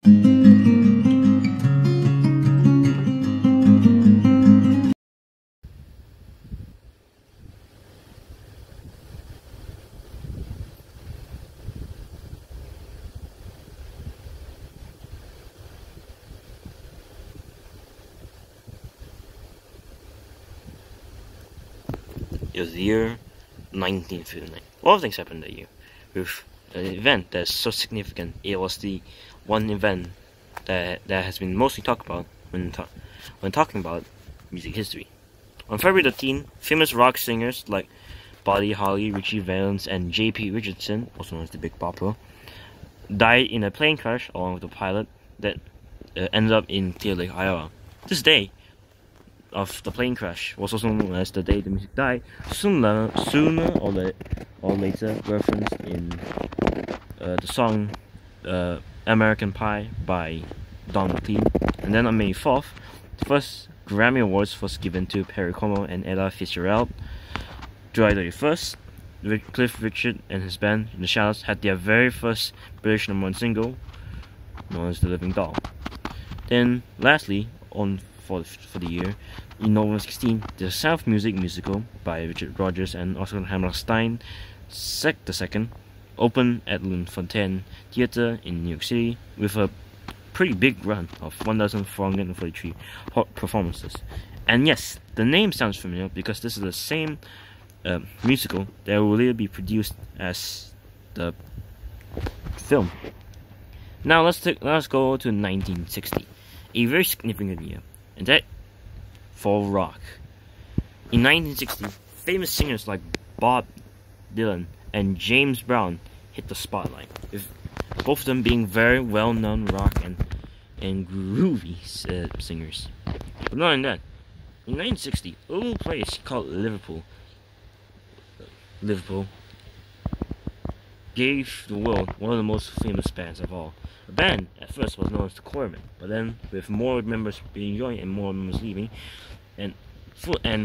It was the year 1959. A lot of things happened that year. With an event that's so significant, it was the one event that has been mostly talked about when talking about music history. On February 13, famous rock singers like Buddy Holly, Richie Valens, and J.P. Richardson, also known as the Big Bopper, died in a plane crash along with the pilot that ended up in Clear Lake, Iowa. This day of the plane crash was also known as the day the music died, sooner or later referenced in the song American Pie by Don McLean. And then on May 4th, the first Grammy Awards was given to Perry Como and Ella Fitzgerald. July 31st, Cliff Richard and his band, The Shadows, had their very first British #1 single, known as The Living Doll. Then, lastly, for the year, in November 16, the South Music musical by Richard Rodgers and Oscar Hammerstein II opened at Luntfontein Theatre in New York City with a pretty big run of 1,443 performances. And yes, the name sounds familiar because this is the same musical that will later be produced as the film. Now let's go to 1960, a very significant year, and that for rock. In 1960, famous singers like Bob Dylan and James Brown hit the spotlight, with both of them being very well-known rock and groovy singers. But not only that, in 1960, a little place called Liverpool gave the world one of the most famous bands of all. The band at first was known as the Quarrymen, but then with more members being joined and more members leaving, and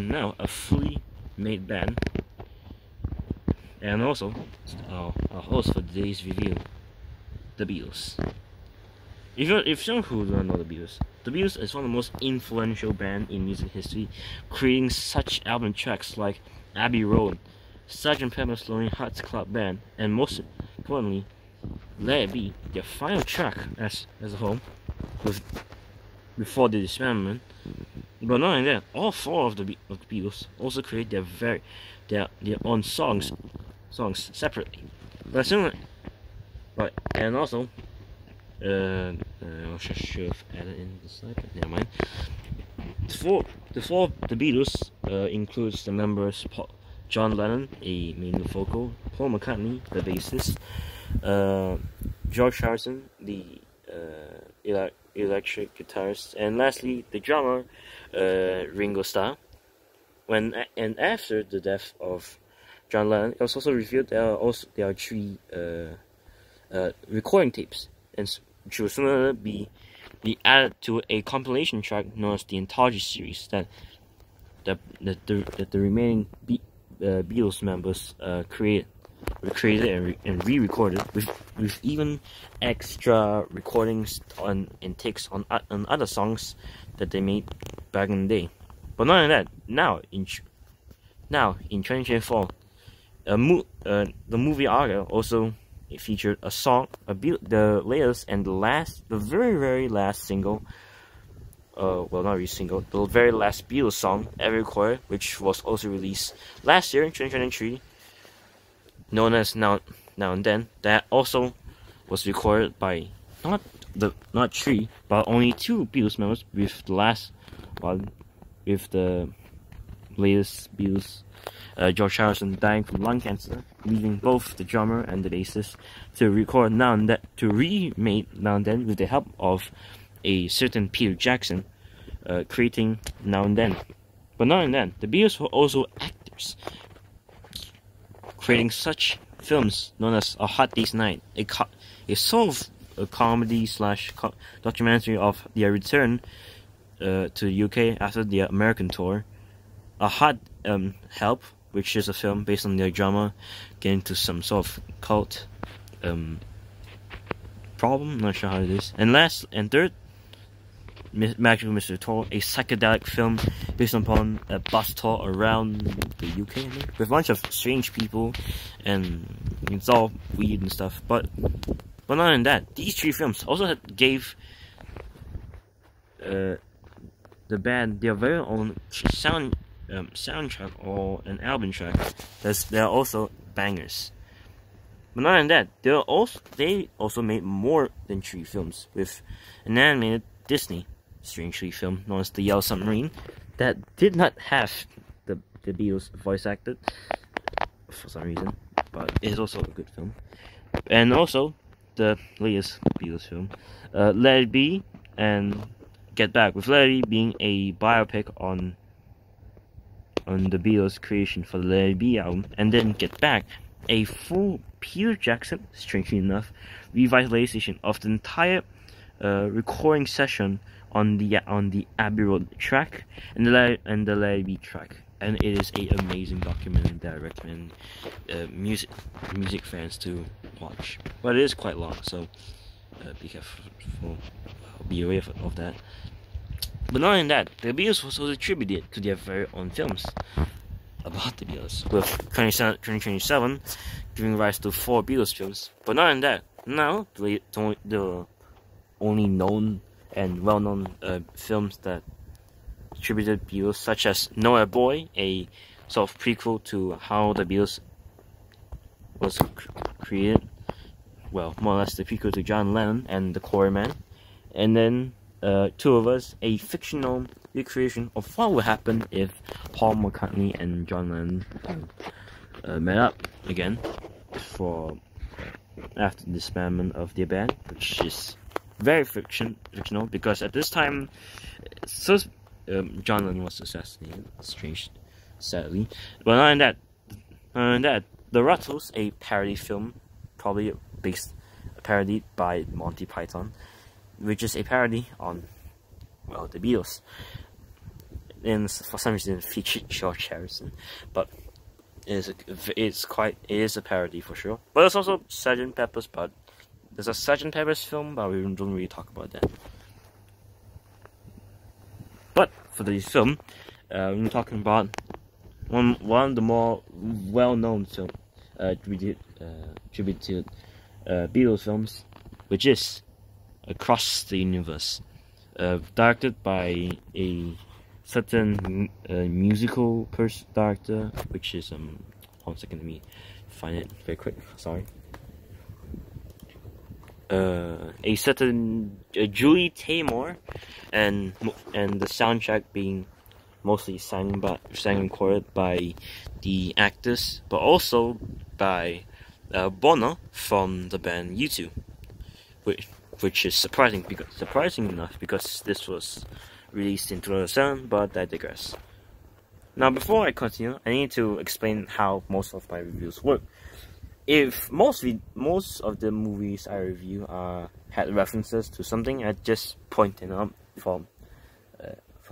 now a fully made band. And also, our host for today's review, the Beatles. If some who don't know the Beatles is one of the most influential bands in music history, creating such album tracks like Abbey Road, Sgt. Pepper's Lonely Hearts Club Band, and most importantly, Let It Be, their final track as a whole, before the disbandment. But not only that, all four of the Beatles also create their own songs separately. And also, I should have added in the slide, but never mind. The Beatles includes the members John Lennon, a main vocal, Paul McCartney, the bassist, George Harrison, the electric guitarist, and lastly the drummer, Ringo Starr. And after the death of John Lennon, it was also revealed there are three recording tapes, and which will soon be added to a compilation track known as the Anthology series that the remaining Beatles members created and re-recorded with even extra recordings and takes on other songs that they made back in the day. But not only that, now in 2024, the movie Argo also featured a song, the latest and the very last single. Well, not really single, the very last Beatles song ever recorded, which was also released last year in 2023, known as Now and Then. That also was recorded by not three, but only two Beatles members, with the last one, with the latest Beatles, George Harrison, dying from lung cancer, leaving both the drummer and the bassist to record Now and Then, to remake Now and Then with the help of a certain Peter Jackson, creating Now and Then. But not only that, the Beatles were also actors, creating such films known as A Hot Day's Night, a sort of a comedy / documentary of their return to the UK after their American tour. A Hot Help, which is a film based on their drama getting to some sort of cult Problem, not sure how it is. And last and third, Magical Mystery Tour, a psychedelic film based upon a bus tour around the UK, I think, with a bunch of strange people, and it's all weird and stuff. But other than that, these three films also gave the band their very own soundtrack or an album track. There are also bangers. But other than that, they also made more than 3 films with an animated Disney strangely film known as The Yellow Submarine that did not have the Beatles voice acted for some reason, but it is also a good film. And also the latest Beatles film, Let It Be and Get Back, with Let It Be being a biopic on the Beatles' creation for the Let It Be album, and then Get Back, a full Peter Jackson, strangely enough, revitalization of the entire recording session on the Abbey Road track and the Let It Be track, and it is an amazing documentary that I recommend music fans to watch. But it is quite long, so be careful, be aware of that. But not only that, the Beatles was also attributed to their very own films about the Beatles, with 2027 giving rise to 4 Beatles films. But not only that, now the only known and well-known films that attributed Beatles, such as Nowhere Boy, a sort of prequel to how the Beatles was created, well, more or less the prequel to John Lennon and the Quarrymen, and then Two of Us, a fictional recreation of what would happen if Paul McCartney and John Lennon met up again after the disbandment of their band, which is very fictional, because at this time, John Lennon was assassinated, sadly. But other than that, The Ruttles, a parody film, probably parodied by Monty Python, which is a parody on, well, the Beatles. And for some reason, it featured George Harrison, but it is a parody for sure. But there's also Sgt. Pepper's, but there's a Sgt. Pepper's film, but we don't really talk about that. But for this film, we're talking about one of the more well-known tribute to Beatles films, which is Across the Universe, directed by a certain musical director, which is 1 second, let me find it very quick. Sorry. A certain Julie Taymor, and the soundtrack being mostly sang and recorded by the actors, but also by Bono from the band U2, which is surprising enough because this was released in 2007. But I digress. Now, before I continue, I need to explain how most of my reviews work. If most of the movies I review had references to something, I just point them out for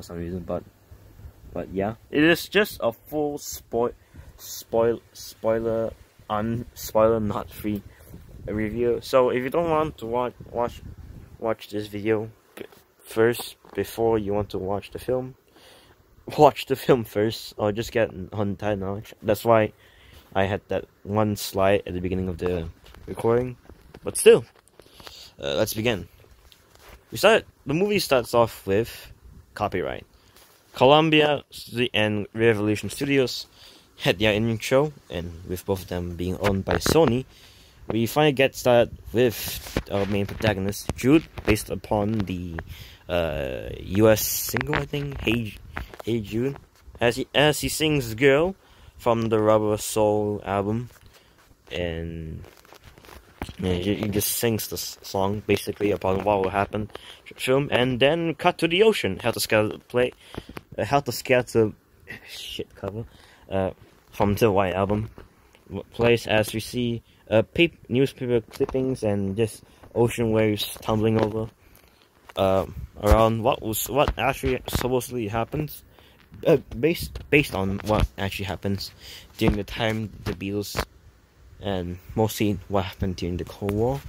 some reason. But yeah, it is just a full spoiler not free review. So if you don't want to watch this video first before you want to watch the film first, or just get untied knowledge. That's why I had that one slide at the beginning of the recording. But still, let's begin. The movie starts off with copyright. Columbia and Revolution Studios had their intro, and with both of them being owned by Sony, we finally get started with our main protagonist, Jude, based upon the US single, I think, Hey Jude, as he sings Girl from the Rubber Soul album, and he just sings the song basically upon what will happen to the film, and then cut to the ocean. Helter Skelter shit cover from the White Album plays as we see newspaper clippings and just ocean waves tumbling over around what actually supposedly happens, based on what actually happens during the time the Beatles, and mostly what happened during the Cold War.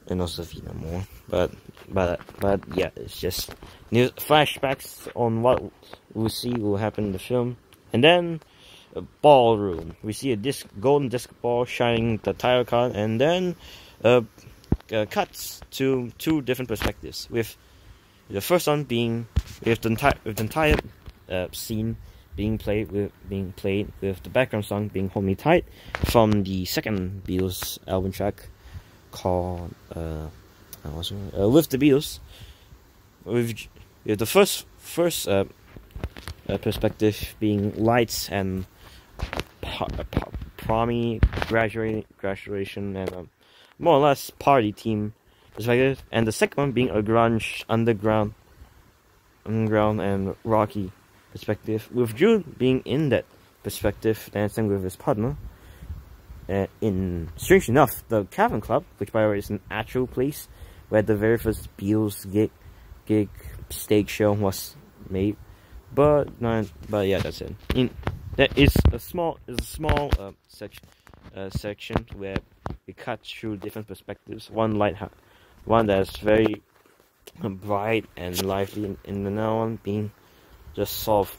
and also Vina more. But yeah, it's just new flashbacks on what we see will happen in the film, and then a ballroom. We see a golden disc ball shining the title card, and then cuts to two different perspectives. With the first one being with the entire scene being played with the background song being "Hold Me Tight" from the second Beatles album track called "With the Beatles." With the first perspective being lights and promy graduation and more or less party team perspective, and the second one being a grunge underground and rocky perspective, with Jude being in that perspective dancing with his partner in, strange enough, the Cavern Club, which by the way is an actual place where the very first Beatles gig stage show was made. But yeah, that's it. There is a small section where we cut through different perspectives. One that's very bright and lively, and another one being just sort of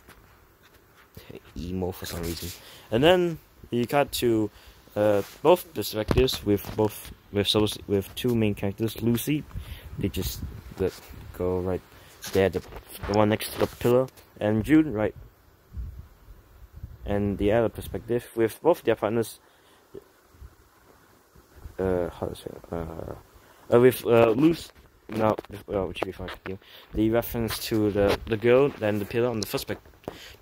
emo for some reason. And then we cut to both perspectives with two main characters. Lucy, they just go right there, the one next to the pillar, and Jude right. And the other perspective with both their partners. With loose. No, which should be fine. The reference to the girl and the pillar on the first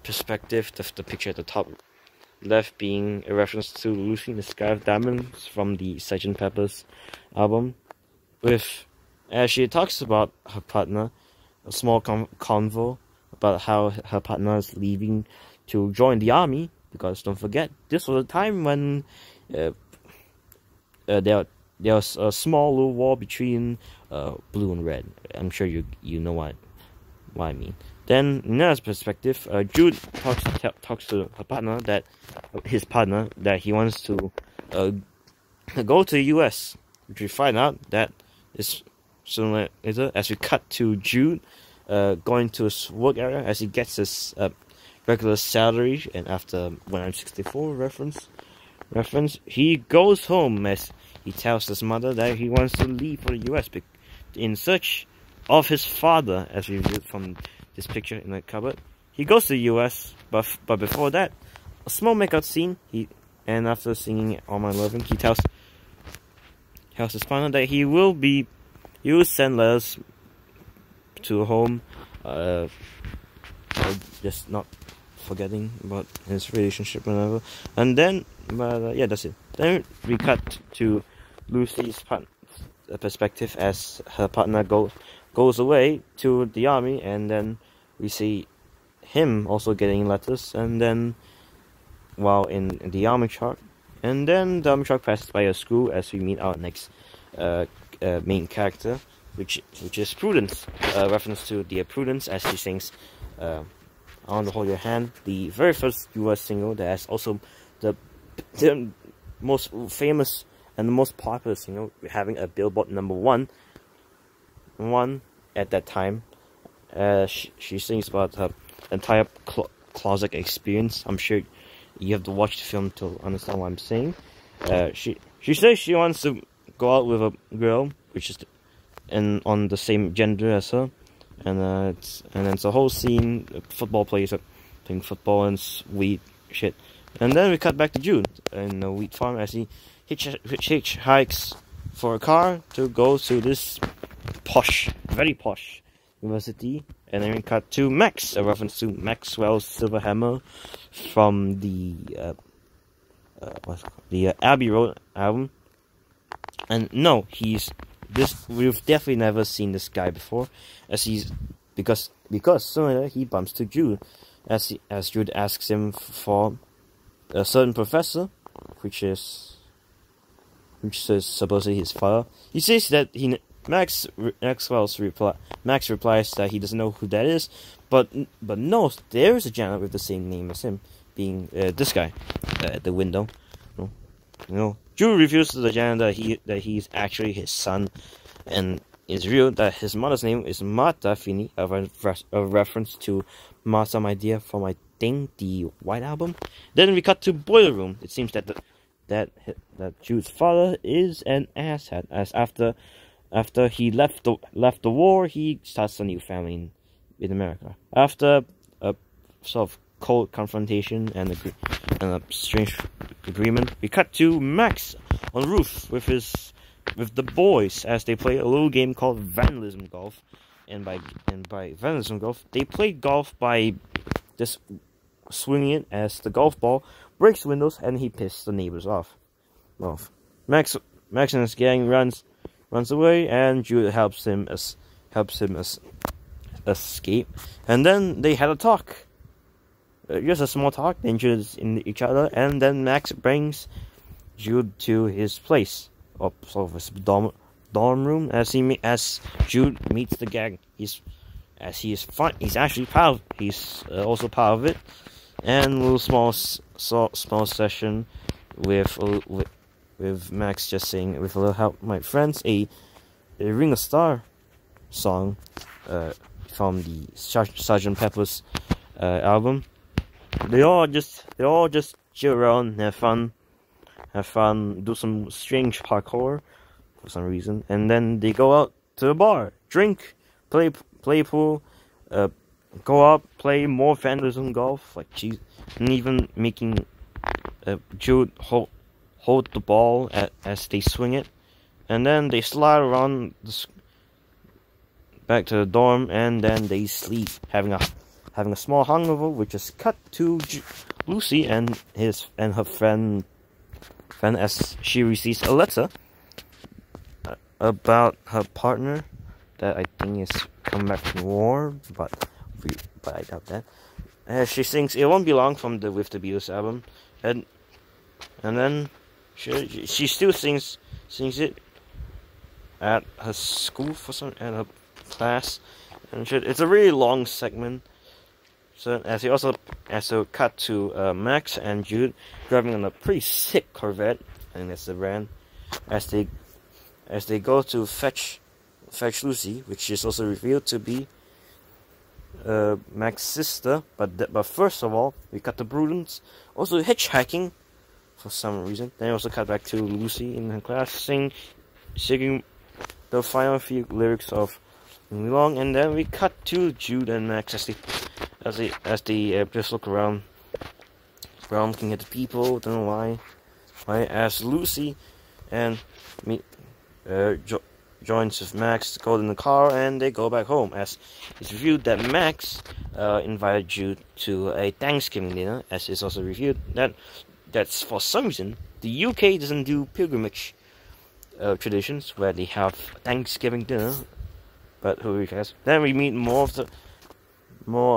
perspective, the picture at the top left being a reference to Lucy in the Sky of Diamonds from the Sgt. Pepper's album. As she talks about her partner, a small convo about how her partner is leaving to join the army, because don't forget, this was a time when there was a small little war between blue and red. I'm sure you know what I mean. Then in another perspective, Jude talks to his partner that he wants to go to the US, which we find out that is sooner later as we cut to Jude going to his work area as he gets his regular salary, and after when I'm 64 reference, he goes home as he tells his mother that he wants to leave for the US in search of his father, as we viewed from this picture in the cupboard. He goes to the US, but before that, a small makeout scene. And after singing "All My Loving," he tells his partner that he will send letters to home, just not forgetting about his relationship and whatever. And then, yeah, that's it. Then we cut to Lucy's perspective as her partner goes away to the army, and then we see him also getting letters, and then while in the army truck, and then the army truck passes by a school as we meet our next main character, which is Prudence, reference to Dear Prudence, as she sings "I Want to Hold Your Hand," the very first US single that is also the most famous and the most popular single, having a Billboard #1 at that time. She sings about her entire closet experience. I'm sure you have to watch the film to understand what I'm saying. She says she wants to go out with a girl which is on the same gender as her, and it's a whole scene. Football players playing football and sweet shit. And then we cut back to Jude in a wheat farm as he hitchhikes for a car to go to this very posh university. And then we cut to Max, a reference to Maxwell's Silver Hammer from the Abbey Road album. And no, we've definitely never seen this guy before, because sooner he bumps to Jude as Jude asks him for a certain professor, which is supposedly his father. He says that Max replies that he doesn't know who that is, but knows there is a janitor with the same name as him, being this guy at the window. Jude reveals to the janitor that he's actually his son, and it's revealed that his mother's name is Martha Finney, a reference to Martha My Dear from, I think, the White Album. Then we cut to Boiler Room. It seems that Jude's father is an asshat, as after he left the war, he starts a new family in America. After a sort of cold confrontation and a strange agreement, we cut to Max on the roof with the boys as they play a little game called Vandalism Golf. And by Vandalism Golf, they play golf by just swinging it as the golf ball breaks windows and he pisses the neighbors off. Max and his gang runs away, and Jude helps him escape. And then they had a talk. Just a small talk, they introduce each other, and then Max brings Jude to his place, or sort of his dorm room, as Jude meets the gang. He's actually proud. He's also part of it, and a little small session with Max just saying, with a little help, my friends, a Ring of Star song from the Sgt. Pepper's album. They all just chill around, have fun, do some strange parkour for some reason, and then they go out to the bar, drink, play pool, go out, play more Vandalism Golf, and even making Jude hold the ball as they swing it, and then they slide around back to the dorm, and then they sleep, having a small hangover, which is cut to Lucy and her friend as she receives a letter about her partner that I think is come back from war, but I doubt that. She sings "It Won't Be Long" from the Beatles album, and then she still sings it at her school at her class, and it's a really long segment. So as we cut to Max and Jude driving on a pretty sick Corvette, I think that's the brand, as they go to fetch Lucy, which is also revealed to be Max's sister. But first of all, we cut to Prudence also hitchhiking for some reason. Then we also cut back to Lucy in her class singing the final few lyrics of "Moving Along," and then we cut to Jude and Max as they just look around, looking at the people. Don't know why. As Lucy and joins with Max, go in the car, and they go back home. As it's revealed that Max invited Jude to a Thanksgiving dinner, as it's also revealed that's for some reason the UK doesn't do pilgrimage traditions where they have Thanksgiving dinner. But who cares? Then we meet more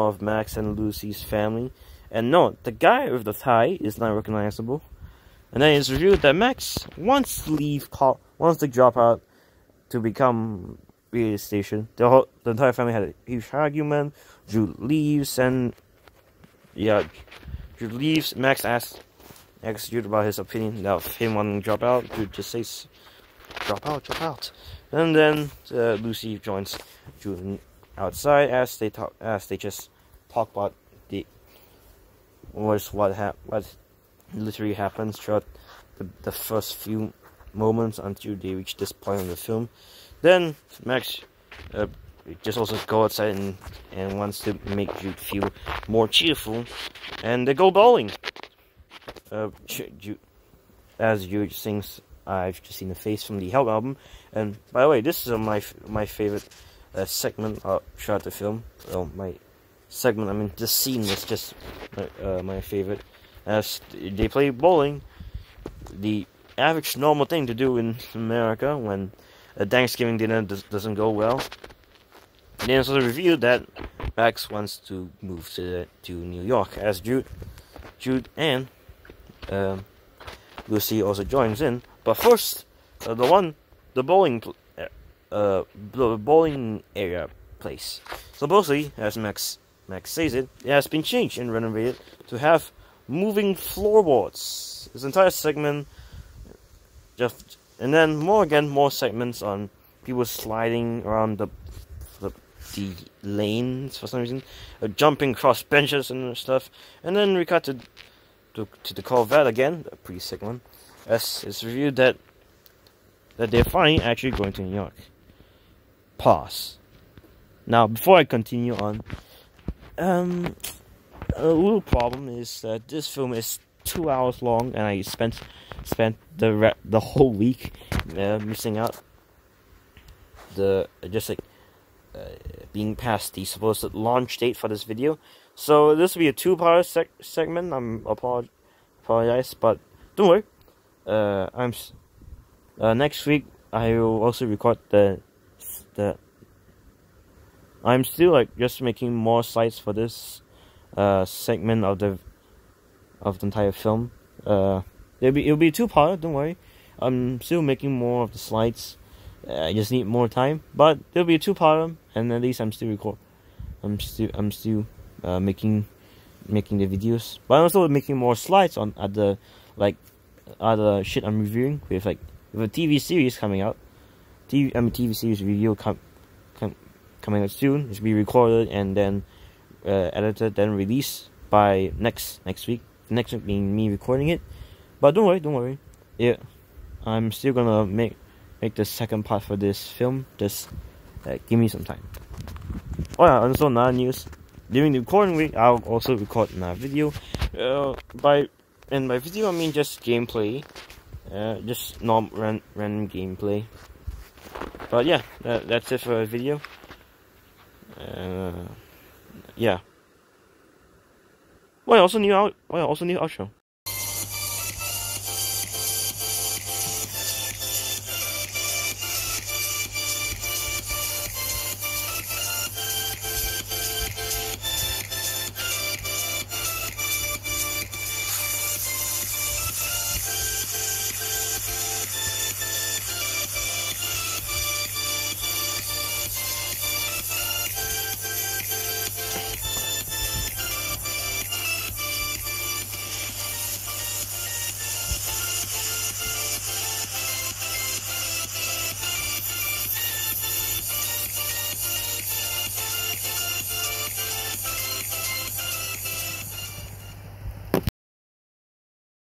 of Max and Lucy's family, and no, the guy with the tie is not recognizable. And then it's revealed that Max wants to drop out to become radio station. The entire family had a huge argument. Jude leaves, Max asks Jude about his opinion of him wanting to drop out. Jude just says, drop out. And then Lucy joins Jude outside as they just talk about what literally happens throughout the first few moments until they reach this point in the film. Then Max just also go outside and wants to make Jude feel more cheerful, and they go bowling. As Jude sings "I've Just Seen a Face" from the Help album. And by the way, this is my favorite segment throughout the film. Well, my segment, I mean, this scene was just my favorite. As they play bowling, the average normal thing to do in America when a Thanksgiving dinner doesn't go well. And then it's also revealed that Max wants to move to New York, as Jude and Lucy also joins in. But first, the bowling area place. Supposedly, as Max says it has been changed and renovated to have moving floorboards. This entire segment and then more segments on people sliding around the lanes for some reason, jumping across benches and stuff. And then we cut to the Corvette again, a pretty sick one, as it's reviewed that they're finally actually going to New York. Pause. Now, before I continue on, a little problem is that this film is 2 hours long, and I spent the whole week missing out being past the supposed launch date for this video. So this will be a two-part segment. Apologize, but don't worry. Next week I will also record I'm still just making more slides for this segment of the entire film. It'll be two-part. Don't worry. I'm still making more of the slides. I just need more time, but there'll be a two-part, and at least I'm still making the videos. But I'm also making more slides on other shit I'm reviewing with a TV series coming out. TV series review coming out soon. It's be recorded and then edited, then released by next week. Next week being me recording it. But don't worry. Yeah, I'm still gonna make the second part for this film. Just give me some time. Oh yeah, also another news. During the recording week, I'll also record another video. By video I mean just gameplay. Just random gameplay. But yeah, that's it for a video. Yeah. I also need outro.